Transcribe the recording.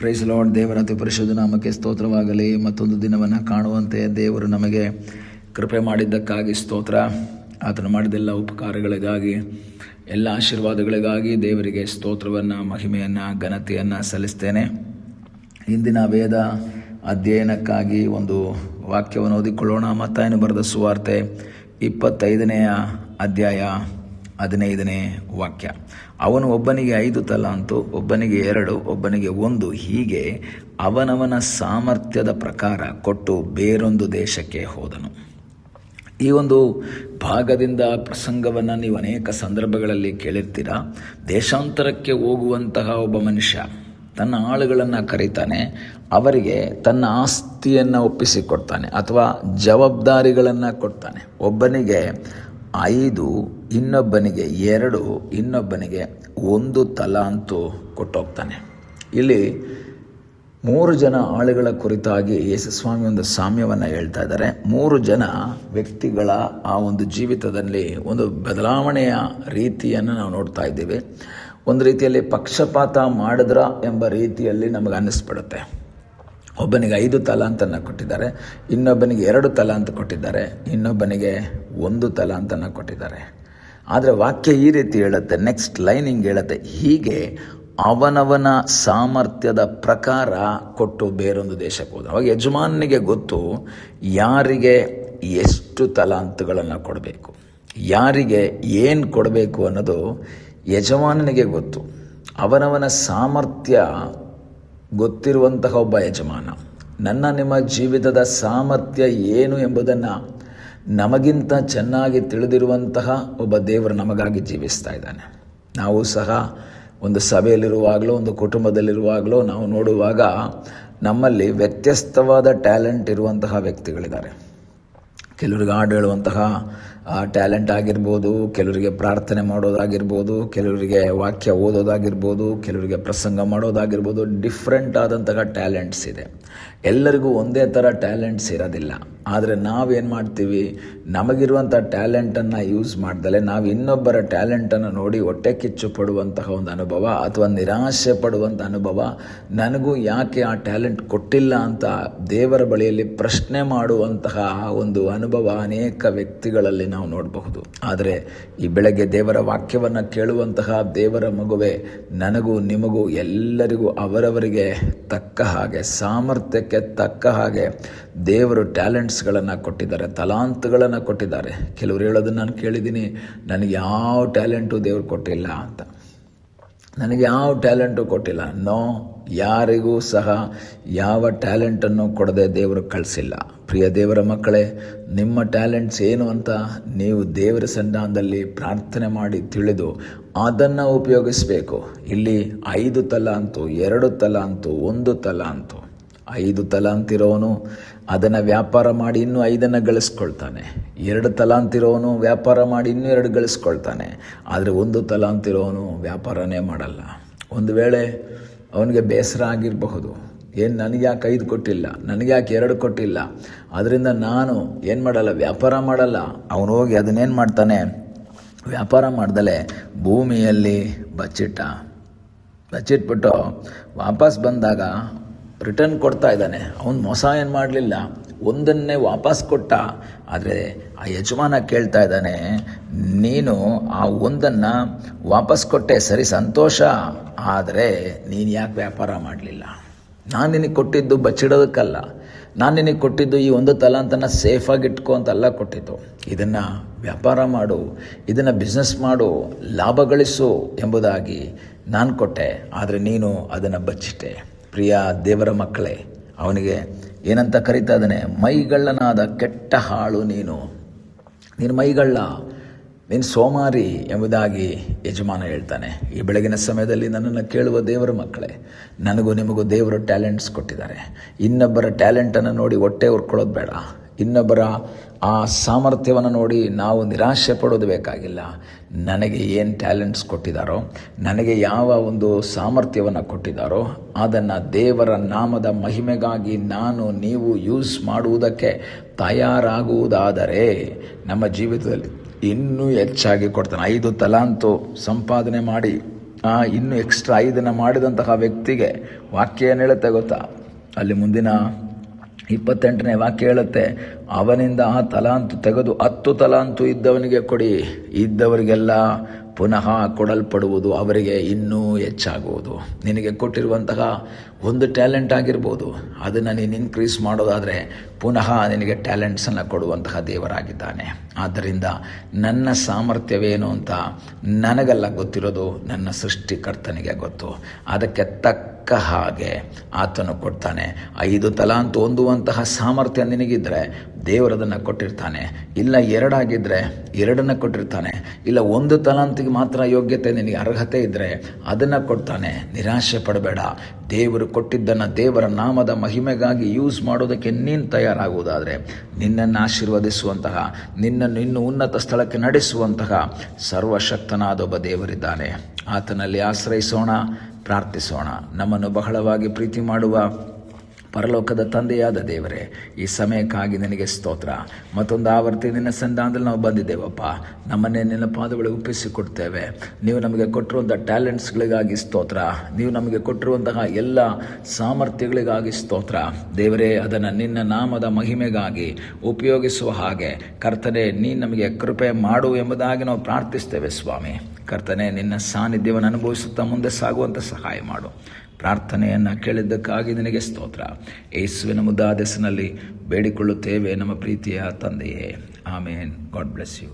Price lord. ದೇವರ ಅತಿ ಪರಿಶುದ್ಧ ನಾಮಕ್ಕೆ ಸ್ತೋತ್ರವಾಗಲಿ. ಮತ್ತೊಂದು ದಿನವನ್ನು ಕಾಣುವಂತೆ ದೇವರು ನಮಗೆ ಕೃಪೆ ಮಾಡಿದ್ದಕ್ಕಾಗಿ ಸ್ತೋತ್ರ. ಆತನು ಮಾಡಿದೆಲ್ಲ ಉಪಕಾರಗಳಿಗಾಗಿ, ಎಲ್ಲ ಆಶೀರ್ವಾದಗಳಿಗಾಗಿ ದೇವರಿಗೆ ಸ್ತೋತ್ರವನ್ನು, ಮಹಿಮೆಯನ್ನು, ಘನತೆಯನ್ನು ಸಲ್ಲಿಸ್ತೇನೆ. ಇಂದಿನ ವೇದ ಅಧ್ಯಯನಕ್ಕಾಗಿ ಒಂದು ವಾಕ್ಯವನ್ನು ಓದಿಕೊಳ್ಳೋಣ. ಮತ್ತಾಯನು ಬರೆದ ಸುವಾರ್ತೆ 25ನೇ ಅಧ್ಯಾಯ 15ನೇ ವಾಕ್ಯ. ಅವನು ಒಬ್ಬನಿಗೆ 5 ತಲಾಂತು, ಒಬ್ಬನಿಗೆ 2, ಒಬ್ಬನಿಗೆ 1, ಹೀಗೆ ಅವನವನ ಸಾಮರ್ಥ್ಯದ ಪ್ರಕಾರ ಕೊಟ್ಟು ಬೇರೊಂದು ದೇಶಕ್ಕೆ ಹೋದನು. ಈ ಒಂದು ಭಾಗದಿಂದ ಪ್ರಸಂಗವನ್ನು ನೀವು ಅನೇಕ ಸಂದರ್ಭಗಳಲ್ಲಿ ಕೇಳಿರ್ತೀರ. ದೇಶಾಂತರಕ್ಕೆ ಹೋಗುವಂತಹ ಒಬ್ಬ ಮನುಷ್ಯ ತನ್ನ ಆಳುಗಳನ್ನು ಕರೀತಾನೆ, ಅವರಿಗೆ ತನ್ನ ಆಸ್ತಿಯನ್ನು ಒಪ್ಪಿಸಿಕೊಡ್ತಾನೆ ಅಥವಾ ಜವಾಬ್ದಾರಿಗಳನ್ನು ಕೊಡ್ತಾನೆ. ಒಬ್ಬನಿಗೆ 5, ಇನ್ನೊಬ್ಬನಿಗೆ 2, ಇನ್ನೊಬ್ಬನಿಗೆ 1 ತಲಾಂತು ಕೊಟ್ಟೋಗ್ತಾನೆ. ಇಲ್ಲಿ 3 ಜನ ಆಳುಗಳ ಕುರಿತಾಗಿ ಯೇಸುಸ್ವಾಮಿ ಒಂದು ಸಾಮ್ಯವನ್ನು ಹೇಳ್ತಾ ಇದ್ದಾರೆ. 3 ಜನ ವ್ಯಕ್ತಿಗಳ ಆ ಒಂದು ಜೀವಿತದಲ್ಲಿ ಒಂದು ಬದಲಾವಣೆಯ ರೀತಿಯನ್ನು ನಾವು ನೋಡ್ತಾ ಇದ್ದೀವಿ. ಒಂದು ರೀತಿಯಲ್ಲಿ ಪಕ್ಷಪಾತ ಮಾಡಿದ್ರ ಎಂಬ ರೀತಿಯಲ್ಲಿ ನಮಗೆ ಅನ್ನಿಸ್ಬಿಡುತ್ತೆ. ಒಬ್ಬನಿಗೆ 5 ತಲಾಂತನ್ನು ಕೊಟ್ಟಿದ್ದಾರೆ, ಇನ್ನೊಬ್ಬನಿಗೆ 2 ತಲಾಂತ ಕೊಟ್ಟಿದ್ದಾರೆ, ಇನ್ನೊಬ್ಬನಿಗೆ 1 ತಲಾಂತನ್ನು ಕೊಟ್ಟಿದ್ದಾರೆ. ಆದರೆ ವಾಕ್ಯ ಈ ರೀತಿ ಹೇಳುತ್ತೆ, ನೆಕ್ಸ್ಟ್ ಲೈನ್ ಹಿಂಗೆ ಹೇಳುತ್ತೆ, ಹೀಗೆ ಅವನವನ ಸಾಮರ್ಥ್ಯದ ಪ್ರಕಾರ ಕೊಟ್ಟು ಬೇರೊಂದು ದೇಶಕ್ಕೆ ಹೋದ. ಅವಾಗ ಯಜಮಾನನಿಗೆ ಗೊತ್ತು ಯಾರಿಗೆ ಎಷ್ಟು ತಲಾಂತುಗಳನ್ನು ಕೊಡಬೇಕು, ಯಾರಿಗೆ ಏನು ಕೊಡಬೇಕು ಅನ್ನೋದು ಯಜಮಾನನಿಗೆ ಗೊತ್ತು. ಅವನವನ ಸಾಮರ್ಥ್ಯ ಗೊತ್ತಿರುವಂತಹ ಒಬ್ಬ ಯಜಮಾನ. ನನ್ನ ನಿಮ್ಮ ಜೀವಿತದ ಸಾಮರ್ಥ್ಯ ಏನು ಎಂಬುದನ್ನು ನಮಗಿಂತ ಚೆನ್ನಾಗಿ ತಿಳಿದಿರುವಂತಹ ಒಬ್ಬ ದೇವರು ನಮಗಾಗಿ ಜೀವಿಸ್ತಾ ಇದ್ದಾನೆ. ನಾವು ಸಹ ಒಂದು ಸಭೆಯಲ್ಲಿರುವಾಗಲೂ, ಒಂದು ಕುಟುಂಬದಲ್ಲಿರುವಾಗಲೂ ನಾವು ನೋಡುವಾಗ ನಮ್ಮಲ್ಲಿ ವ್ಯತ್ಯಸ್ತವಾದ ಟ್ಯಾಲೆಂಟ್ ಇರುವಂತಹ ವ್ಯಕ್ತಿಗಳಿದ್ದಾರೆ. ಕೆಲವರಿಗೆ ಹಾಡು ಹೇಳುವಂತಹ ಟ್ಯಾಲೆಂಟ್ ಆಗಿರ್ಬೋದು, ಕೆಲವರಿಗೆ ಪ್ರಾರ್ಥನೆ ಮಾಡೋದಾಗಿರ್ಬೋದು, ಕೆಲವರಿಗೆ ವಾಕ್ಯ ಓದೋದಾಗಿರ್ಬೋದು, ಕೆಲವರಿಗೆ ಪ್ರಸಂಗ ಮಾಡೋದಾಗಿರ್ಬೋದು. ಡಿಫ್ರೆಂಟ್ ಆದಂತಹ ಟ್ಯಾಲೆಂಟ್ಸ್ ಇದೆ. ಎಲ್ಲರಿಗೂ ಒಂದೇ ಥರ ಟ್ಯಾಲೆಂಟ್ಸ್ ಇರೋದಿಲ್ಲ. ಆದರೆ ನಾವೇನು ಮಾಡ್ತೀವಿ, ನಮಗಿರುವಂಥ ಟ್ಯಾಲೆಂಟನ್ನು ಯೂಸ್ ಮಾಡ್ದಲೆ ನಾವು ಇನ್ನೊಬ್ಬರ ಟ್ಯಾಲೆಂಟನ್ನು ನೋಡಿ ಹೊಟ್ಟೆ ಕಿಚ್ಚು ಪಡುವಂತಹ ಒಂದು ಅನುಭವ ಅಥವಾ ನಿರಾಶೆ ಪಡುವಂಥ ಅನುಭವ, ನನಗೂ ಯಾಕೆ ಆ ಟ್ಯಾಲೆಂಟ್ ಕೊಟ್ಟಿಲ್ಲ ಅಂತ ದೇವರ ಬಳಿಯಲ್ಲಿ ಪ್ರಶ್ನೆ ಮಾಡುವಂತಹ ಒಂದು ಅನುಭವ ಅನೇಕ ವ್ಯಕ್ತಿಗಳಲ್ಲಿ ನಾವು ನೋಡಬಹುದು. ಆದರೆ ಈ ಬೆಳಗ್ಗೆ ದೇವರ ವಾಕ್ಯವನ್ನು ಕೇಳುವಂತಹ ದೇವರ ಮಗುವೆ, ನನಗೂ ನಿಮಗೂ ಎಲ್ಲರಿಗೂ ಅವರವರಿಗೆ ತಕ್ಕ ಹಾಗೆ, ಸಾಮರ್ಥ್ಯಕ್ಕೆ ತಕ್ಕ ಹಾಗೆ ದೇವರು ಟ್ಯಾಲೆಂಟ್ಸ್ಗಳನ್ನು ಕೊಟ್ಟಿದ್ದಾರೆ, ತಲಾಂತುಗಳನ್ನು ಕೊಟ್ಟಿದ್ದಾರೆ. ಕೆಲವರು ಹೇಳೋದನ್ನು ನಾನು ಕೇಳಿದ್ದೀನಿ, ನನಗೆ ಯಾವ ಟ್ಯಾಲೆಂಟು ದೇವರು ಕೊಟ್ಟಿಲ್ಲ ಅಂತ. ನನಗೆ ಯಾವ ಟ್ಯಾಲೆಂಟು ಕೊಟ್ಟಿಲ್ಲ. ನೋ, ಯಾರಿಗೂ ಸಹ ಯಾವ ಟ್ಯಾಲೆಂಟನ್ನು ಕೊಡದೆ ದೇವರು ಕಳಿಸಿಲ್ಲ. ಪ್ರಿಯ ದೇವರ ಮಕ್ಕಳೇ, ನಿಮ್ಮ ಟ್ಯಾಲೆಂಟ್ಸ್ ಏನು ಅಂತ ನೀವು ದೇವರ ಸನ್ನಿಧಾನದಲ್ಲಿ ಪ್ರಾರ್ಥನೆ ಮಾಡಿ ತಿಳಿದು ಅದನ್ನು ಉಪಯೋಗಿಸಬೇಕು. ಇಲ್ಲಿ 5 ತಲಾಂತು, 2 ತಲಾಂತು, 1 ತಲಾಂತು. 5 ತಲಾಂತಿರೋನು ಅದನ್ನು ವ್ಯಾಪಾರ ಮಾಡಿ ಇನ್ನೂ 5 ಗಳಿಸ್ಕೊಳ್ತಾನೆ. 2 ತಲಾಂತಿರೋನು ವ್ಯಾಪಾರ ಮಾಡಿ ಇನ್ನೂ 2 ಗಳಿಸ್ಕೊಳ್ತಾನೆ. ಆದರೆ 1 ತಲಾಂತಿರೋನು ವ್ಯಾಪಾರನೇ ಮಾಡಲ್ಲ. ಒಂದು ವೇಳೆ ಅವನಿಗೆ ಬೇಸರ ಆಗಿರಬಹುದು, ಏನು ನನಗೆ ಯಾಕೆ 5 ಕೊಟ್ಟಿಲ್ಲ, ನನಗೆ ಯಾಕೆ 2 ಕೊಟ್ಟಿಲ್ಲ, ಅದರಿಂದ ನಾನು ಏನು ಮಾಡಲ್ಲ, ವ್ಯಾಪಾರ ಮಾಡಲ್ಲ. ಅವನು ಹೋಗಿ ಅದನ್ನೇನು ಮಾಡ್ತಾನೆ, ವ್ಯಾಪಾರ ಮಾಡ್ದಲೆ ಭೂಮಿಯಲ್ಲಿ ಬಚ್ಚಿಟ್ಬಿಟ್ಟು ವಾಪಸ್ ಬಂದಾಗ ರಿಟರ್ನ್ ಕೊಡ್ತಾ ಇದ್ದಾನೆ. ಅವನು ಮೋಸ ಏನು ಮಾಡಲಿಲ್ಲ, ಒಂದನ್ನೇ ವಾಪಸ್ ಕೊಟ್ಟ. ಆದರೆ ಆ ಯಜಮಾನ ಕೇಳ್ತಾ ಇದ್ದಾನೆ, ನೀನು ಆ ಒಂದನ್ನು ವಾಪಸ್ ಕೊಟ್ಟೆ, ಸರಿ ಸಂತೋಷ, ಆದರೆ ನೀನು ಯಾಕೆ ವ್ಯಾಪಾರ ಮಾಡಲಿಲ್ಲ? ನಾನು ನಿನಗೆ ಕೊಟ್ಟಿದ್ದು ಬಚ್ಚಿಡೋದಕ್ಕಲ್ಲ, ನಾನು ನಿನಗೆ ಕೊಟ್ಟಿದ್ದು ಈ 1 ತಲಾಂತನ್ನು ಸೇಫಾಗಿ ಇಟ್ಕೊ ಅಂತಲ್ಲ ಕೊಟ್ಟಿದ್ದು. ಇದನ್ನು ವ್ಯಾಪಾರ ಮಾಡು, ಇದನ್ನು ಬಿಸ್ನೆಸ್ ಮಾಡು, ಲಾಭ ಗಳಿಸು ಎಂಬುದಾಗಿ ನಾನು ಕೊಟ್ಟೆ. ಆದರೆ ನೀನು ಅದನ್ನು ಬಚ್ಚಿಟ್ಟೆ. ಪ್ರಿಯ ದೇವರ ಮಕ್ಕಳೇ, ಅವನಿಗೆ ಏನಂತ ಕರೀತಾ ಇದ್ದಾನೆ, ಮೈಗಳ್ಳನಾದ ಕೆಟ್ಟ ಹಾಳು ನೀನು ಮೈಗಳ್ಳ, ನೀನು ಸೋಮಾರಿ ಎಂಬುದಾಗಿ ಯಜಮಾನ ಹೇಳ್ತಾನೆ. ಈ ಬೆಳಗಿನ ಸಮಯದಲ್ಲಿ ನನ್ನನ್ನು ಕೇಳುವ ದೇವರ ಮಕ್ಕಳೇ, ನನಗೂ ನಿಮಗೂ ದೇವರು ಟ್ಯಾಲೆಂಟ್ಸ್ ಕೊಟ್ಟಿದ್ದಾರೆ. ಇನ್ನೊಬ್ಬರ ಟ್ಯಾಲೆಂಟನ್ನು ನೋಡಿ ಹೊಟ್ಟೆ ಉರ್ಕೊಳ್ಳೋದು ಬೇಡ. ಇನ್ನೊಬ್ಬರ ಆ ಸಾಮರ್ಥ್ಯವನ್ನು ನೋಡಿ ನಾವು ನಿರಾಶೆ ಪಡೋದು ಬೇಕಾಗಿಲ್ಲ. ನನಗೆ ಏನು ಟ್ಯಾಲೆಂಟ್ಸ್ ಕೊಟ್ಟಿದ್ದಾರೋ, ನನಗೆ ಯಾವ ಒಂದು ಸಾಮರ್ಥ್ಯವನ್ನು ಕೊಟ್ಟಿದ್ದಾರೋ ಅದನ್ನು ದೇವರ ನಾಮದ ಮಹಿಮೆಗಾಗಿ ನಾನು ನೀವು ಯೂಸ್ ಮಾಡುವುದಕ್ಕೆ ತಯಾರಾಗುವುದಾದರೆ ನಮ್ಮ ಜೀವಿತದಲ್ಲಿ ಇನ್ನೂ ಹೆಚ್ಚಾಗಿ ಕೊಡ್ತಾನೆ. 5 ತಲಾಂತು ಸಂಪಾದನೆ ಮಾಡಿ ಇನ್ನು ಎಕ್ಸ್ಟ್ರಾ ಇದನ್ನು ಮಾಡಿದಂತಹ ವ್ಯಕ್ತಿಗೆ ವಾಕ್ಯ ಏನು ಹೇಳುತ್ತೆ ಗೊತ್ತಾ? ಅಲ್ಲಿ ಮುಂದಿನ 28ನೇ ವಾಕ್ಯ ಹೇಳುತ್ತೆ, ಅವನಿಂದ ಆ ತಲಾಂತು ತೆಗೆದು 10 ತಲಾಂತು ಇದ್ದವನಿಗೆ ಕೊಡಿ, ಇದ್ದವರಿಗೆಲ್ಲ ಪುನಃ ಕೊಡಲ್ಪಡುವುದು, ಅವರಿಗೆ ಇನ್ನೂ ಹೆಚ್ಚಾಗುವುದು. ನಿನಗೆ ಕೊಟ್ಟಿರುವಂತಹ ಒಂದು ಟ್ಯಾಲೆಂಟ್ ಆಗಿರ್ಬೋದು, ಅದನ್ನು ನೀನು ಇನ್ಕ್ರೀಸ್ ಮಾಡೋದಾದರೆ ಪುನಃ ನಿನಗೆ ಟ್ಯಾಲೆಂಟ್ಸನ್ನು ಕೊಡುವಂತಹ ದೇವರಾಗಿದ್ದಾನೆ. ಆದ್ದರಿಂದ ನನ್ನ ಸಾಮರ್ಥ್ಯವೇನು ಅಂತ ನನಗೆಲ್ಲ ಗೊತ್ತಿರೋದು, ನನ್ನ ಸೃಷ್ಟಿಕರ್ತನಿಗೆ ಗೊತ್ತು. ಅದಕ್ಕೆ ತಕ್ಕ ಹಾಗೆ ಆತನು ಕೊಡ್ತಾನೆ. 5 ತಲಾಂತು ಹೊಂದುವಂತಹ ಸಾಮರ್ಥ್ಯ ನಿನಗಿದ್ರೆ ದೇವರದನ್ನು ಕೊಟ್ಟಿರ್ತಾನೆ. ಇಲ್ಲ 2 ಆಗಿದ್ದರೆ 2 ಕೊಟ್ಟಿರ್ತಾನೆ. ಇಲ್ಲ 1 ತಲಾಂತಿಗೆ ಮಾತ್ರ ಯೋಗ್ಯತೆ ನಿನಗೆ ಅರ್ಹತೆ ಇದ್ದರೆ ಅದನ್ನು ಕೊಡ್ತಾನೆ. ನಿರಾಶೆ ಪಡಬೇಡ. ದೇವರು ಕೊಟ್ಟಿದ್ದನ್ನು ದೇವರ ನಾಮದ ಮಹಿಮೆಗಾಗಿ ಯೂಸ್ ಮಾಡೋದಕ್ಕೆ ನೀನು ತಯಾರಾಗುವುದಾದರೆ, ನಿನ್ನನ್ನು ಆಶೀರ್ವದಿಸುವಂತಹ, ನಿನ್ನನ್ನು ಇನ್ನೂ ಉನ್ನತ ಸ್ಥಳಕ್ಕೆ ನಡೆಸುವಂತಹ ಸರ್ವಶಕ್ತನಾದ ಒಬ್ಬ ದೇವರಿದ್ದಾನೆ. ಆತನಲ್ಲಿ ಆಶ್ರಯಿಸೋಣ, ಪ್ರಾರ್ಥಿಸೋಣ. ನಮ್ಮನ್ನು ಬಹಳವಾಗಿ ಪ್ರೀತಿ ಮಾಡುವ ಪರಲೋಕದ ತಂದೆಯಾದ ದೇವರೇ, ಈ ಸಮಯಕ್ಕಾಗಿ ನಿನಗೆ ಸ್ತೋತ್ರ. ಮತ್ತೊಂದು ಆವರ್ತಿ ನಿನ್ನ ಸನ್ನಿಧಾನದಲ್ಲಿ ನಾವು ಬಂದಿದ್ದೇವಪ್ಪ. ನಮ್ಮನ್ನೇ ನಿನ್ನ ಪಾದಗಳಿಗೆ ಒಪ್ಪಿಸಿಕೊಡ್ತೇವೆ. ನೀವು ನಮಗೆ ಕೊಟ್ಟಿರುವಂಥ ಟ್ಯಾಲೆಂಟ್ಸ್ಗಳಿಗಾಗಿ ಸ್ತೋತ್ರ. ನೀವು ನಮಗೆ ಕೊಟ್ಟಿರುವಂತಹ ಎಲ್ಲ ಸಾಮರ್ಥ್ಯಗಳಿಗಾಗಿ ಸ್ತೋತ್ರ. ದೇವರೇ, ಅದನ್ನು ನಿನ್ನ ನಾಮದ ಮಹಿಮೆಗಾಗಿ ಉಪಯೋಗಿಸುವ ಹಾಗೆ ಕರ್ತನೆ ನೀನು ನಮಗೆ ಕೃಪೆ ಮಾಡು ಎಂಬುದಾಗಿ ನಾವು ಪ್ರಾರ್ಥಿಸ್ತೇವೆ ಸ್ವಾಮಿ. ಕರ್ತನೆ, ನಿನ್ನ ಸಾನ್ನಿಧ್ಯವನ್ನು ಅನುಭವಿಸುತ್ತಾ ಮುಂದೆ ಸಾಗುವಂಥ ಸಹಾಯ ಮಾಡು. ಪ್ರಾರ್ಥನೆಯನ್ನು ಕೇಳಿದ್ದಕ್ಕಾಗಿ ನಿನಗೆ ಸ್ತೋತ್ರ. ಯೇಸುವಿನ ಮುದ್ದಾದ ಹೆಸರಿನಲ್ಲಿ ಬೇಡಿಕೊಳ್ಳುತ್ತೇವೆ ನಮ್ಮ ಪ್ರೀತಿಯ ತಂದೆಯೇ. ಆಮೇನ್. God bless you.